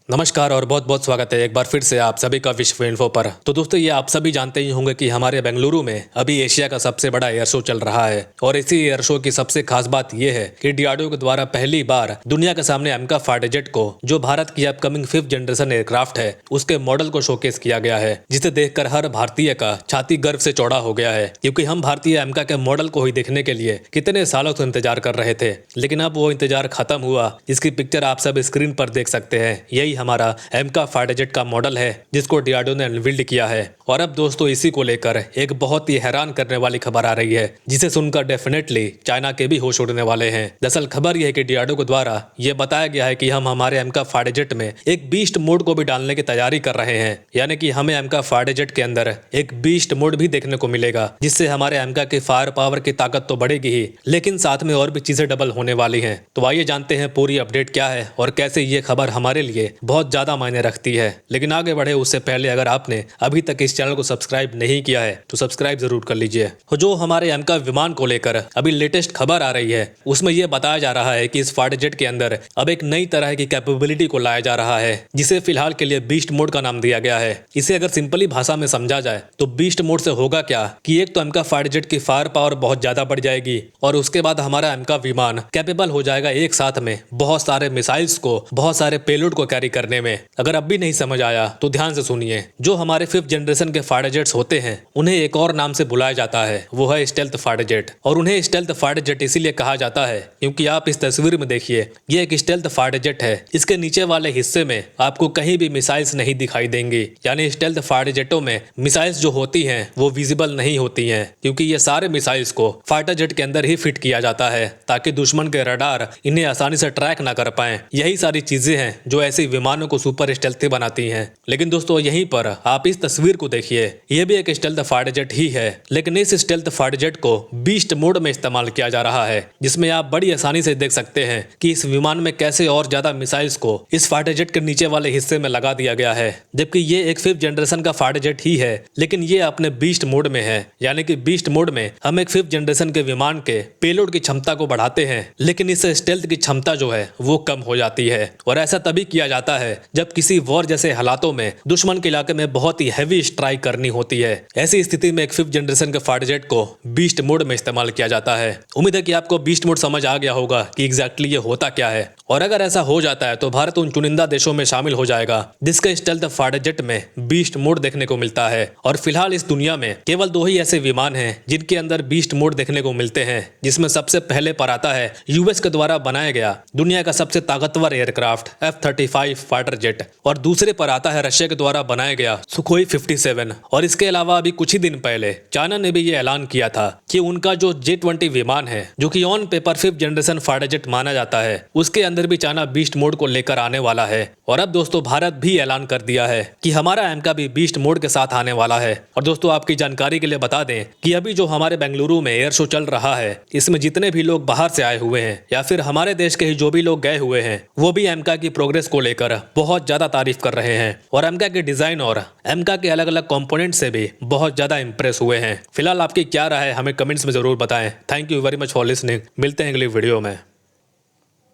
नमस्कार और बहुत बहुत स्वागत है एक बार फिर से आप सभी का विश्व इन्फो पर। तो दोस्तों ये आप सभी जानते ही होंगे कि हमारे बेंगलुरु में अभी एशिया का सबसे बड़ा एयर शो चल रहा है और इसी एयर शो की सबसे खास बात यह है कि डीआरडीओ के द्वारा पहली बार दुनिया के सामने एमका फाइटर जेट को, जो भारत की अपकमिंग 5th जनरेशन एयरक्राफ्ट है, उसके मॉडल को शोकेस किया गया है, जिसे देखकर हर भारतीय का छाती गर्व से चौड़ा हो गया है। क्योंकि हम भारतीय एमका के मॉडल को ही देखने के लिए कितने सालों से इंतजार कर रहे थे, लेकिन अब वो इंतजार खत्म हुआ। इसकी पिक्चर आप सब स्क्रीन पर देख सकते हैं। यही हमारा एमका फाइटर जेट का मॉडल है जिसको डीआरडीओ ने अनवील्ड किया है। और अब दोस्तों इसी को लेकर एक बहुत ही हैरान करने वाली खबर आ रही है, जिसे सुनकर डेफिनेटली चाइना के भी होश उड़ने वाले हैं। दरअसल खबर यह है कि डीआरडीओ के द्वारा यह बताया गया है कि हम हमारे एमका फाइटर जेट में एक बीस्ट मोड को भी डालने की तैयारी कर रहे हैं, यानी कि हमें एमका फाइटर जेट के अंदर एक बीस्ट मोड भी देखने को मिलेगा, जिससे हमारे एमका की फायर पावर की ताकत तो बढ़ेगी ही, लेकिन साथ में और भी चीजें डबल होने वाली हैं। तो आइए जानते हैं पूरी अपडेट क्या है और कैसे ये खबर हमारे लिए बहुत ज्यादा मायने रखती है। लेकिन आगे बढ़े उससे पहले अगर आपने अभी तक इस चैनल को सब्सक्राइब नहीं किया है तो सब्सक्राइब जरूर कर लीजिए। जो हमारे एमका विमान को लेकर अभी लेटेस्ट खबर आ रही है, उसमें यह बताया जा रहा है कि इस फाइटर जेट के अंदर अब एक नई तरह की कैपेबिलिटी को लाया जा रहा है, जिसे फिलहाल के लिए बीस्ट मोड का नाम दिया गया है। इसे अगर सिंपली भाषा में समझा जाए तो बीस्ट मोड से होगा क्या कि एक तो एमका फाइटर जेट की फायर पावर बहुत ज्यादा बढ़ जाएगी और उसके बाद हमारा एमका विमान कैपेबल हो जाएगा एक साथ में बहुत सारे मिसाइल्स को, बहुत सारे पेलोड को कैरी करने में। अगर अब भी नहीं समझ आया तो ध्यान से सुनिए। जो हमारे 5th जनरेशन के फाइटर जेट्स होते हैं उन्हें एक और नाम से बुलाया जाता है, वो है स्टेल्थ फाइटर जेट। और उन्हें स्टेल्थ फाइटर जेट इसीलिए कहा जाता है क्योंकि आप इस तस्वीर में देखिए, ये एक स्टेल्थ फाइटर जेट है। इसके नीचे वाले हिस्से में आपको कहीं भी मिसाइल्स नहीं दिखाई देंगी, यानी स्टेल्थ फाइटर जेटों में मिसाइल्स जो होती हैं वो विजिबल नहीं होती हैं, क्योंकि ये सारे मिसाइल्स को फाइटर जेट के अंदर ही फिट किया जाता है ताकि दुश्मन के रडार इन्हें आसानी से ट्रैक ना कर पाए। यही सारी चीजें हैं जो ऐसे विमानों को सुपर स्टेल्थी बनाती हैं। लेकिन दोस्तों यहीं पर आप इस तस्वीर को देखिए, यह भी एक स्टेल्थ फाइटर जेट ही है, लेकिन इस स्टेल्थ फाइटर जेट को बीस्ट मोड में इस्तेमाल किया जा रहा है, जिसमें आप बड़ी आसानी से देख सकते हैं कि इस विमान में कैसे और ज्यादा मिसाइल्स को इस फाइटर जेट के नीचे वाले हिस्से में लगा दिया गया है। जबकि ये एक 5th जनरेशन का फाइटर जेट ही है, लेकिन ये अपने बीस्ट मोड में है। यानी कि बीस्ट मोड में हम एक 5th जनरेशन के विमान के पेलोड की क्षमता को बढ़ाते हैं, लेकिन इस स्टेल्थ की क्षमता जो है वो कम हो जाती है। और ऐसा तभी किया जाता है जब किसी वॉर जैसे हालातों में दुश्मन के इलाके में बहुत ही हैवी स्ट्राइक करनी होती है। ऐसी स्थिति में एक 5th जनरेशन के फाइटर जेट को बीस्ट मोड में इस्तेमाल किया जाता है। उम्मीद है कि आपको बीस्ट मोड समझ आ गया होगा कि एग्जैक्टली ये होता क्या है। और अगर ऐसा हो जाता है तो भारत उन चुनिंदा देशों में शामिल हो जाएगा जिसके स्टेल्थ फाइटर जेट में बीस्ट मोड देखने को मिलता है। और फिलहाल इस दुनिया में केवल 2 ही ऐसे विमान हैं जिनके अंदर बीस्ट मोड देखने को मिलते हैं, जिसमें सबसे पहले पर आता है यूएस के द्वारा बनाया गया दुनिया का सबसे ताकतवर एयरक्राफ्ट F-35 फाइटर जेट, और दूसरे पर आता है रशिया के द्वारा बनाया गया सुखोई 57। और इसके अलावा अभी कुछ ही दिन पहले चाइना ने भी ये ऐलान किया था कि उनका जो J-20 विमान है, जो कि on paper 5th generation fighter jet माना जाता है, उसके अंदर भी चाइना बीस्ट मोड को लेकर आने वाला है। और अब दोस्तों भारत भी ऐलान कर दिया है कि हमारा एमका भी बीस्ट मोड के साथ आने वाला है। और दोस्तों आपकी जानकारी के लिए बता दें कि अभी जो हमारे बेंगलुरु में एयर शो चल रहा है, इसमें जितने भी लोग बाहर से आए हुए हैं या फिर हमारे देश के ही जो भी लोग गए हुए हैं, वो भी एमका की प्रोग्रेस को लेकर बहुत ज्यादा तारीफ कर रहे हैं और एमका के डिजाइन और एमका के अलग अलग कंपोनेंट से भी बहुत ज्यादा इंप्रेस हुए हैं। फिलहाल आपकी क्या राय है हमें कमेंट्स में जरूर बताएं। Thank you very much for listening. मिलते हैं अगली वीडियो में।